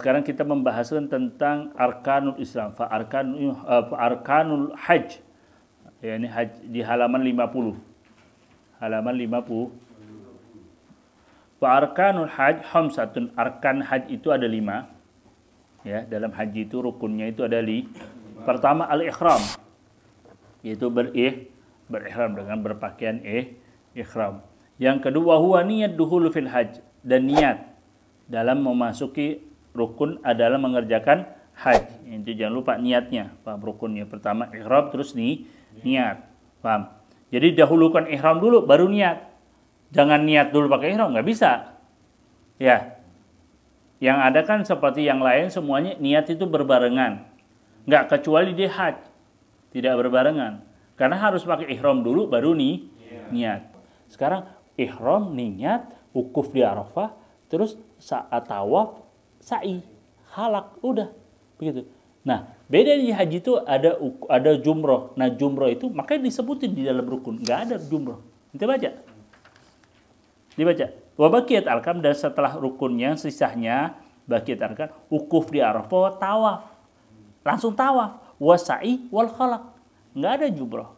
sekarang kita membahas tentang arkanul Islam, arkanul hajj. Ya, ini hajj di halaman 50. Halaman 50. Fa arkanul hajj khamsatun. Arkan hajj itu ada 5. Ya, dalam haji itu rukunnya itu ada 5. Pertama al-ihram. Yaitu berihram dengan berpakaian ihram. Yang kedua huwa niyat duhulu fil hajj, dan niat dalam memasuki rukun adalah mengerjakan haji. Itu jangan lupa niatnya. Paham rukunnya? Pertama ihram, terus niat. Paham? Jadi dahulukan ihram dulu baru niat. Jangan niat dulu pakai ihram, nggak bisa. Ya. Yang ada kan seperti yang lain semuanya niat itu berbarengan. Nggak kecuali di haji. Tidak berbarengan. Karena harus pakai ihram dulu baru niat. Sekarang ihram, niat, wukuf di Arafah, terus saat tawaf, sa'i, halak, udah begitu. Nah, beda di haji itu ada jumroh. Nah, jumroh itu makanya disebutin di dalam rukun. Nggak ada jumroh. Kita baca. Dibaca. Wa baqiyat arkam, dan setelah rukunnya sisanya baqiyat arkam, wukuf di Arafah, tawaf. Langsung tawaf. Wa sa'i wal khalaq. Nggak ada jumroh.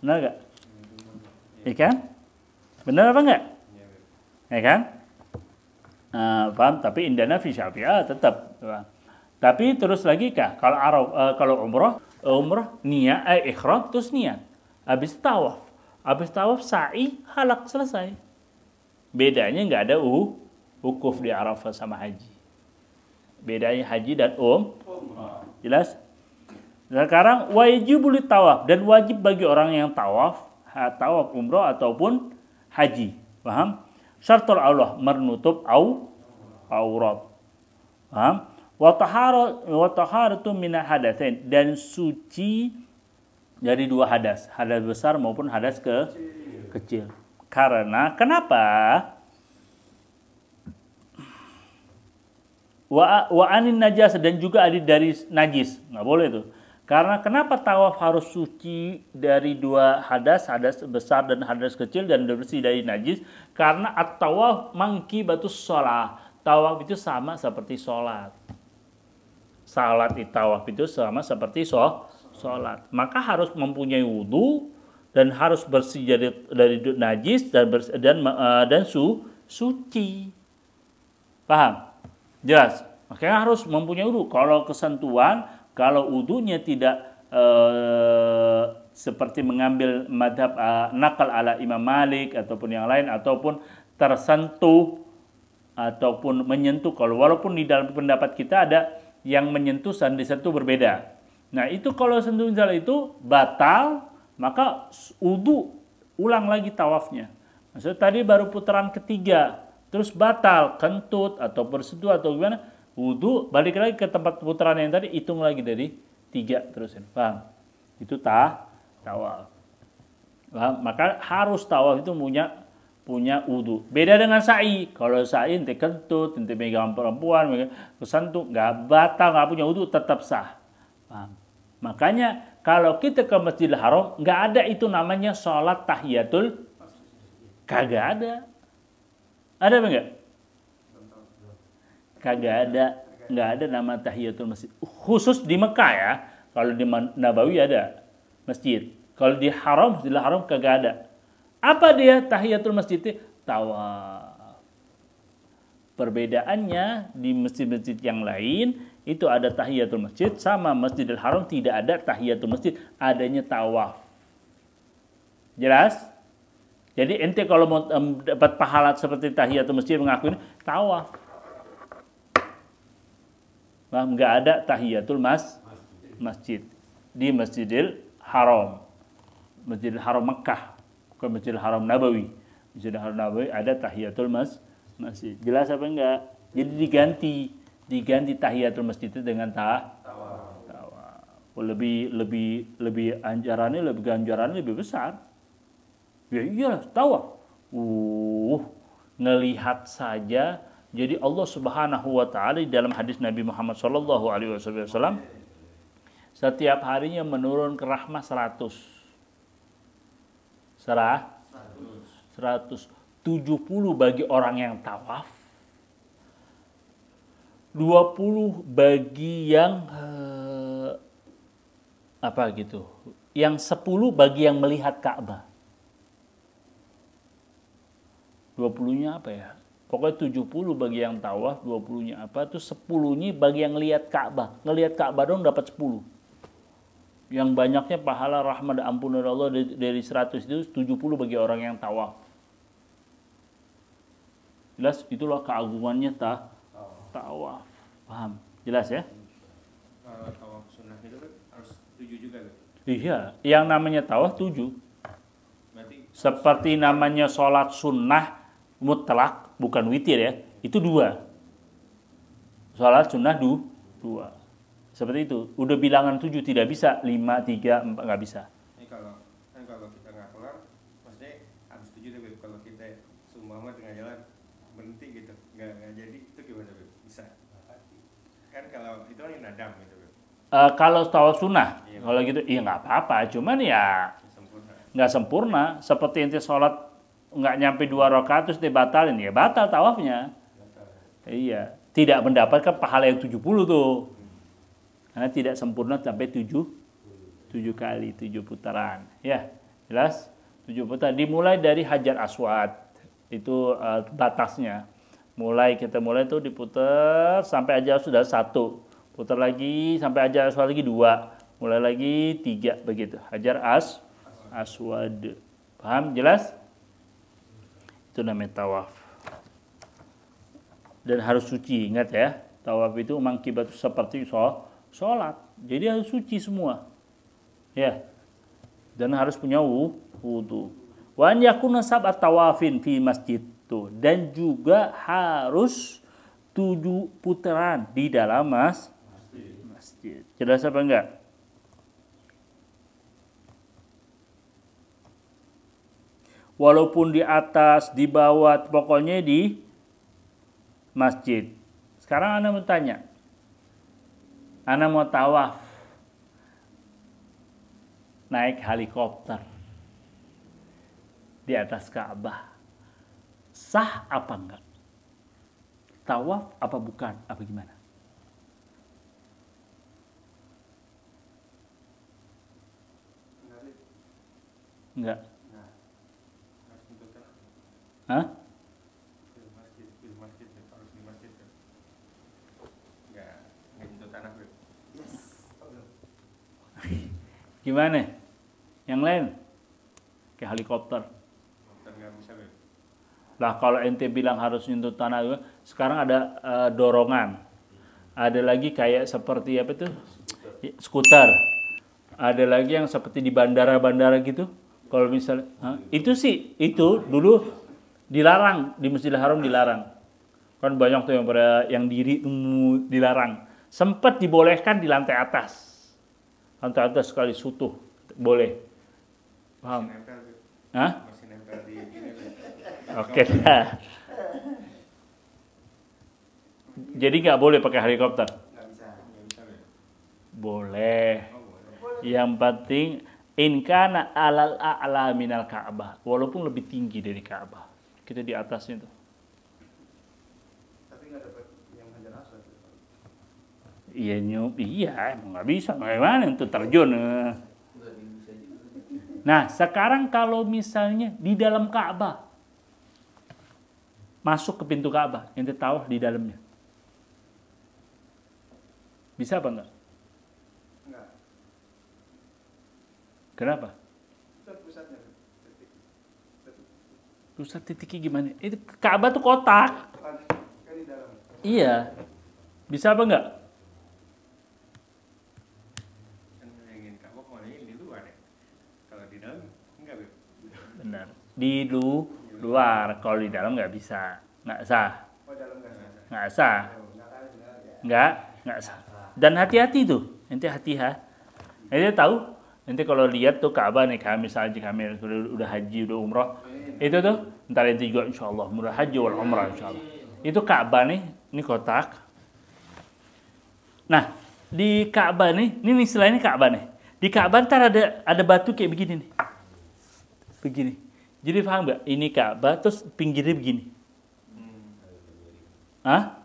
Benar nggak? Ya kan? Benar apa enggak? Ya kan? Paham? Tapi indana fi Syafi'ah tetap. Tapi terus lagi kah? Kalau umroh niat, ihram terus niat. Habis tawaf. Habis tawaf sa'i, halak, selesai. Bedanya nggak ada wukuf di Arafah sama haji. Bedanya haji dan jelas? Sekarang wajibul tawaf, dan wajib bagi orang yang tawaf umroh ataupun haji. Paham? Syartul Allah menutup aurat. Paham? Wa taharatu min hadatsain, dan suci dari 2 hadas, hadas besar maupun hadas kecil. Karena kenapa? Wa anin najas, dan juga dari najis. Nggak boleh tuh. Karena kenapa tawaf harus suci dari 2 hadas, hadas besar dan hadas kecil, dan bersih dari najis? Karena at-tawaf mangkibatus shalah. Tawaf itu sama seperti sholat. Salat tawaf itu sama seperti sholat. Maka harus mempunyai wudu dan harus bersih dari najis dan suci. Paham? Jelas. Makanya harus mempunyai wudu. Kalau wudunya tidak seperti mengambil madhab nakal ala Imam Malik ataupun yang lain, ataupun tersentuh ataupun menyentuh. Walaupun di dalam pendapat kita ada yang menyentuh dan disentuh berbeda. Nah, itu kalau sentuh itu batal, maka wudu, ulang lagi tawafnya. Maksudnya tadi baru putaran ketiga, terus batal, kentut atau bersentuh atau gimana, wudu, balik lagi ke tempat putaran yang tadi, hitung lagi dari 3 terusin. Paham? Itu tawaf. Paham? Maka harus tawaf itu punya wudu. Beda dengan sa'i. Kalau sa'i ente kentut, ente megang perempuan, kesentuh, nggak batal, nggak punya wudu, tetap sah. Paham? Makanya kalau kita ke Masjidil Haram, nggak ada itu namanya sholat tahiyatul. Kagak ada. Ada apa enggak? Kagak ada. Nggak ada nama tahiyatul masjid. Khusus di Mekah ya. Kalau di Nabawi ada masjid. Kalau di Haram, Masjidil Haram kagak ada. Apa dia tahiyatul masjid itu? Tawaf. Perbedaannya di masjid-masjid yang lain itu ada tahiyatul masjid, sama Masjidil Haram tidak ada tahiyatul masjid, adanya tawaf. Jelas? Jadi ente kalau mau dapat pahala seperti tahiyatul masjid mengakuin tawaf. Nggak ada tahiyatul masjid di Masjidil Haram. Masjidil Haram Mekah, bukan Masjidil Haram Nabawi. Masjidil Haram Nabawi ada tahiyatul masjid. Jelas apa enggak? Jadi diganti tahiyatul masjid itu dengan tawaf. Lebih ganjarannya lebih besar. Ya iyalah, tawaf. Ngelihat saja. Jadi Allah Subhanahu wa taala dalam hadis Nabi Muhammad sallallahu alaihi wasallam setiap harinya menurun ke rahmah 100. 170 bagi orang yang tawaf, 20 bagi yang apa gitu. Yang 10 bagi yang melihat Ka'bah. 20-nya apa ya? Pokoknya 70 bagi yang tawaf, 20-nya apa? Terus 10-nya bagi yang lihat Ka'bah. Ngelihat Ka'bah dong dapat 10. Yang banyaknya pahala rahmat dan ampunan Allah dari 100 itu 70 bagi orang yang tawaf. Jelas itulah keagungannya tawaf. Paham? Jelas ya? Kalau tawaf sunnah itu kan harus 7 juga kan? Iya, yang namanya tawaf 7. Berarti Seperti namanya sholat sunnah mutlak, bukan witir ya, itu 2. Sholat sunnah 2. Seperti itu. Udah bilangan 7 tidak bisa, 5, 3, 4 nggak bisa. ini kalau kita nggak kelar, maksudnya harus 7 deh Beb. Kalau kita seumpama tengah jalan berhenti gitu, nggak jadi itu gimana Beb? Bisa? Kan kalau itu kan nadam gitu Beb. Kalau tawaf sunnah, Iya. kalau gitu, iya nggak apa-apa. Cuman ya Sempurna. nggak sempurna. Seperti ente sholat nggak nyampe 2 rakaat terus dibatalin, ya batal tawafnya. Iya, tidak mendapatkan pahala yang 70 tuh. Karena tidak sempurna sampai 7 kali, 7 putaran. Ya, jelas? 7 putaran. Dimulai dari Hajar Aswad. Itu batasnya. Kita mulai tuh diputar sampai Hajar sudah 1. Putar lagi sampai Hajar Aswad lagi 2. Mulai lagi 3 begitu. Hajar Aswad. Paham? Jelas? Itu namanya tawaf. Dan harus suci, ingat ya. Tawaf itu mangkibat seperti sholat. Jadi harus suci semua. Ya. Dan harus punya wudu. Wa an yakuna sab'at tawafin fi masjid. Tuh. Dan juga harus 7 putaran di dalam masjid. Jelas apa enggak? Walaupun di atas, di bawah, pokoknya di masjid. Sekarang Anda mau tanya. Anda mau tawaf. Naik helikopter. Di atas Ka'bah. Sah apa enggak? Tawaf apa bukan? Apa gimana? Enggak. Harus tentukan. Hah? Di masjid harus di masjid kan? Nggak nyentuh tanah Beb. Gimana? Yang lain? Kayak helikopter. Dan nggak bisa Beb. Lah kalau ente bilang harus nyentuh tanah juga, sekarang ada dorongan. Ada lagi kayak seperti apa tuh? Skuter. Ada lagi yang seperti di bandara-bandara gitu. Kalau misalnya, itu sih, itu dulu dilarang di Masjidil Haram dilarang. Kan banyak tuh yang diri dilarang. Sempat dibolehkan di lantai atas. Lantai atas sekali sutuh boleh. Paham? Masih nempel Beb. Hah? Masih nempel di ini Beb. Oke dah. Jadi nggak boleh pakai helikopter? Nggak bisa Beb. Boleh. Oh boleh. Yang penting in kana alal a'la minal Ka'bah. Walaupun lebih tinggi dari Ka'bah. Kita di atasnya tuh. Tapi nggak dapat yang Hajar Aswad. Iya emang nggak bisa. Bagaimana untuk terjun? Nah, sekarang kalau misalnya di dalam Ka'bah. Masuk ke pintu Ka'bah. Ente tahu di dalamnya. Bisa apa enggak? Enggak. Kenapa? Itu pusatnya Beb. Pusat titiknya gimana? Itu Ka'bah tuh kotak. Kan di dalam. Iya. Bisa apa enggak? Kan ingin Ka'bah mau di luar ya. Kalau di dalam enggak Beb. Benar. Di luar. Kalau di dalam nggak bisa. Nggak sah. Oh dalam nggak sah. Nggak sah. Enggak Nggak sah. Dan hati-hati tuh. Nanti hati-hati. Nanti tahu. Nanti kalau lihat tuh Ka'bah nih, kami misalnya kami udah haji, udah umroh. Itu tuh. Ntar nanti juga insya Allah. Udah haji wal umrah insya Allah. Itu Ka'bah nih. Ini kotak. Nah. Di Ka'bah nih. Ini istilahnya Ka'bah nih. Di Ka'bah ntar ada batu kayak begini nih. Begini. Jadi paham nggak? Ini Ka'bah terus pinggirnya begini. Hah?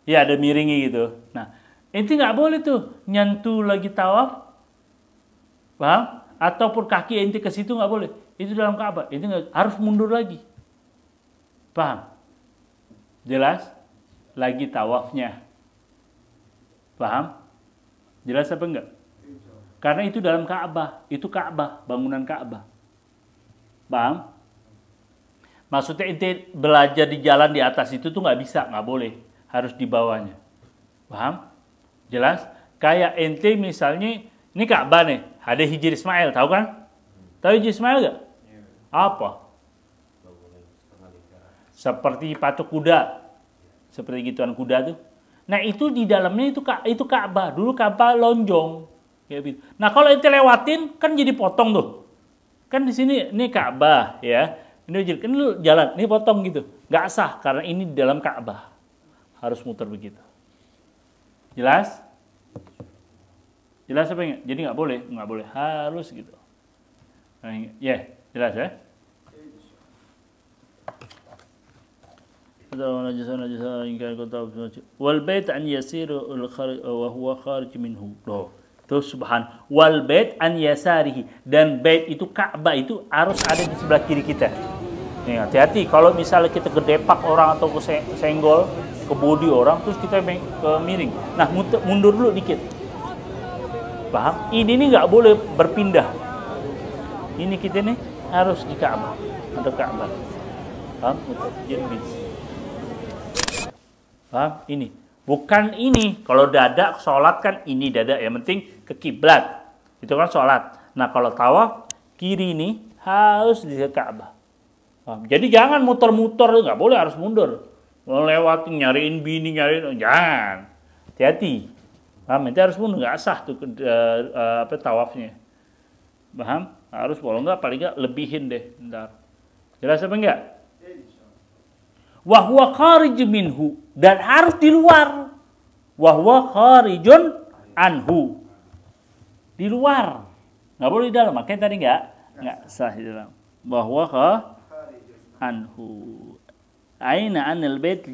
Ya ada miringi gitu. Nah, ente nggak boleh tuh nyentuh lagi tawaf, paham? Ataupun kaki ente ke situ nggak boleh. Itu dalam Ka'bah. Ente harus mundur lagi. Paham? Jelas? Lagi tawafnya. Paham? Jelas apa enggak? Karena itu dalam Ka'bah. Itu Ka'bah, bangunan Ka'bah. Paham? Maksudnya ente belajar di jalan di atas itu tuh nggak bisa, nggak boleh. Harus di bawahnya. Paham? Jelas? Kayak ente misalnya, ini Ka'bah nih, ada Hijri Ismail, tahu kan? Tahu Hijri Ismail nggak? Apa? Seperti patok kuda. Seperti gituan kuda tuh. Nah itu di dalamnya itu Ka'bah. Dulu Ka'bah lonjong. Kayak gitu. Nah kalau ente lewatin, kan jadi potong tuh. Kan di sini, ini Ka'bah ya. Ini lu jalan, ini potong gitu. Nggak sah, karena ini di dalam Ka'bah. Harus muter begitu. Jelas? Jelas apa enggak? Jadi nggak boleh, harus gitu. Ya, jelas ya? Wal bait an yasiru wa huwa kharij minhu. Tuh subhan. Wal bait an yasarihi, dan bait itu Ka'bah itu harus ada di sebelah kiri kita. Nih, hati-hati kalau misalnya kita kedepak orang atau kesenggol ke bodi orang terus kita miring. Nah, mundur dulu dikit. Paham? Ini nih nggak boleh berpindah. Ini kita nih harus di Ka'bah, ada Ka'bah. Paham? Jadi paham? Ini bukan ini. Kalau dada sholat kan ini dada, yang penting ke kiblat. Itu kan sholat. Nah kalau tawaf kiri ini harus di Ka'bah. Paham? Jadi jangan muter-muter, nggak boleh, harus mundur. Melewati nyariin bini, jangan. Hati-hati. Paham? Nanti harus mundur, nggak sah tuh tawafnya. Paham? Harus, kalau nggak paling nggak lebihin deh. Bentar. Jelas apa enggak? Wahwa kharij minhu, dan harus di luar. Wahwa kharijun anhu, di luar, nggak boleh di dalam. Makanya tadi nggak sah di dalam. Wahwa anhu, aina anil bait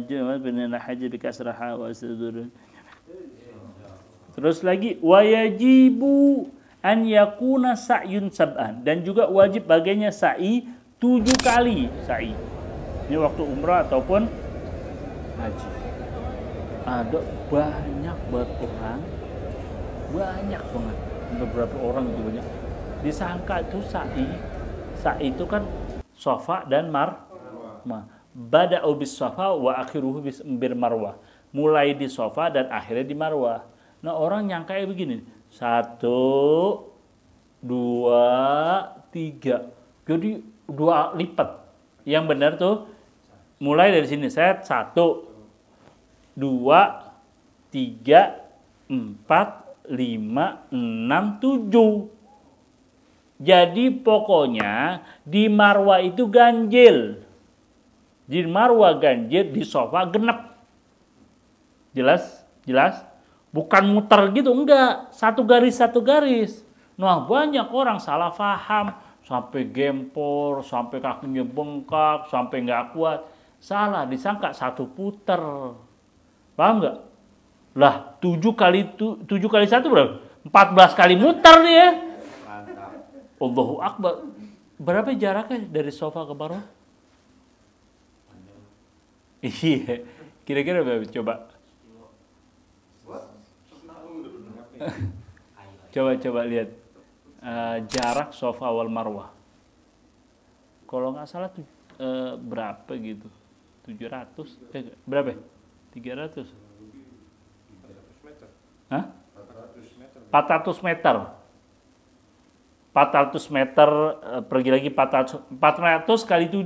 jawab bin al-hajj bi kasraha wa sudur. Terus lagi wayajibu an yakuna sa'yun sab'an, dan juga wajib baginya sa'i 7 kali sa'i. Ini waktu umrah ataupun haji. Ada banyak banget orang, banyak banget. Beberapa orang itu banyak. Disangka itu sa'i itu kan Safa dan Marwah. Bada'u bis Safa wa akhiruhu bis Marwah. Mulai di Safa dan akhirnya di Marwah. Nah orang nyangka begini, 1, 2, 3. Jadi 2 lipat. Yang benar tuh mulai dari sini, saya 1, 2, 3, 4, 5, 6, 7. Jadi pokoknya di Marwah itu ganjil. Di Marwah ganjil, di Safa genep. Jelas? Jelas? Bukan muter gitu, enggak. Satu garis. Nah banyak orang salah paham. Sampai gempor, sampai kakinya bengkak, sampai nggak kuat. Salah, disangka 1 puter. Paham nggak? Lah, 7 kali 1 berapa? 14 kali muter nih ya. Allahu Akbar. Berapa jaraknya dari Safa ke Marwah? Iya, kira-kira berapa? Coba lihat jarak Safa wal Marwah. Kalau nggak salah berapa gitu? 700? Berapa? 300? Hah? 400 meter. 400 meter, pergi lagi 400 kali 7?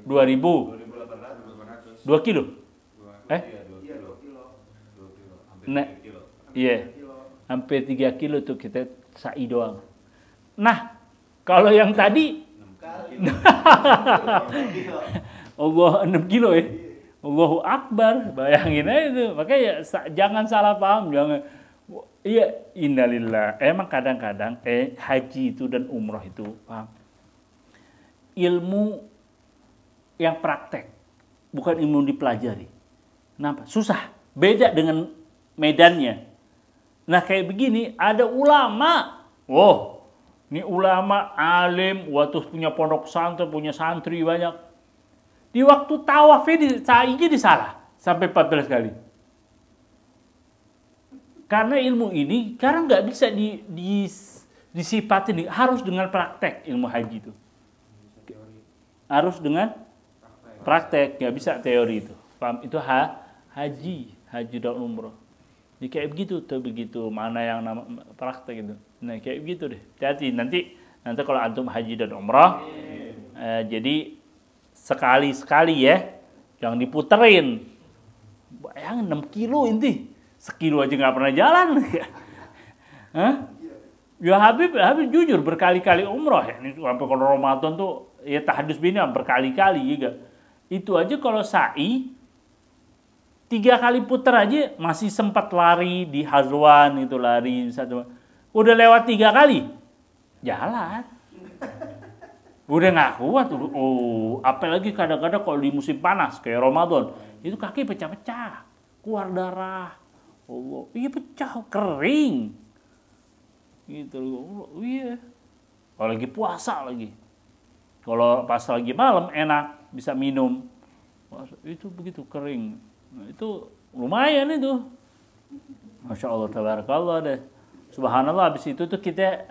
2000. 2 kilo? Nah, iya. Hampir 3 kilo tuh kita sa'i doang. Nah, kalau yang tadi Allah 6 kilo ya. Allahu Akbar, bayangin aja itu. Makanya jangan salah paham, jangan. Iya, innalillah. Emang kadang-kadang haji itu dan umroh itu, paham? Ilmu yang praktek, bukan ilmu dipelajari. Kenapa? Susah, beda dengan medannya. Nah kayak begini, ada ulama, ini ulama alim, waktu punya pondok pesantren, punya santri banyak. Di waktu tawafnya, sa'inya disalah sampai 14 kali. Karena ilmu ini, karena nggak bisa disipatin, harus dengan praktek ilmu haji itu. Harus dengan praktek, nggak bisa teori itu. Paham? Itu haji dan umroh. Jadi kayak begitu tuh, begitu mana yang nama praktek itu. Nah kayak begitu deh. Hati-hati nanti kalau antum haji dan umrah, jadi sekali ya, jangan diputerin. Bayangin 6 kilo inti, sekilo aja nggak pernah jalan. Hah? Ya Habib jujur berkali-kali umroh ya. Ini sampai kalau Ramadan tuh ya tahadus bina berkali-kali juga. Itu aja kalau sa'i 3 kali puter aja masih sempat lari di Hazwan itu lari satu. Udah lewat 3 kali jalan. Udah nggak kuat. Apalagi kadang-kadang kalau di musim panas kayak Ramadan itu kaki pecah-pecah, keluar darah. Allah, iya pecah, kering. Gitu iya. Kalau lagi puasa lagi. Kalau pas lagi malam enak bisa minum. Itu begitu kering. Nah, itu lumayan itu. Masya Allah, tabarakallah deh. Subhanallah, habis itu tuh kita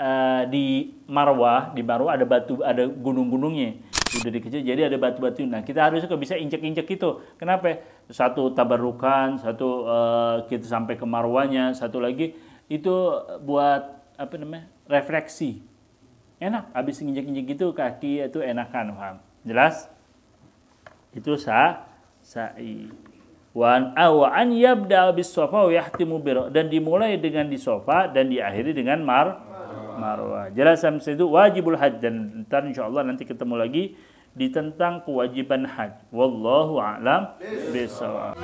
di Marwah ada batu, ada gunung-gunungnya. Udah dikecil, jadi ada batu-batu. Nah, kita harusnya bisa injek-injek itu. Kenapa? Satu tabarukan, satu kita sampai ke Marwahnya, satu lagi itu buat refleksi. Enak, habis injek-injek gitu kaki itu enakan, paham? Jelas? Itu sa'i. Wa an yabda bis safa wa yahtimu dan dimulai dengan di safa dan diakhiri dengan marwah. Jelas sampai situ wajibul hajj, dan ntar insyaallah nanti ketemu lagi di tentang kewajiban haji. Wallahu a'lam bishawab.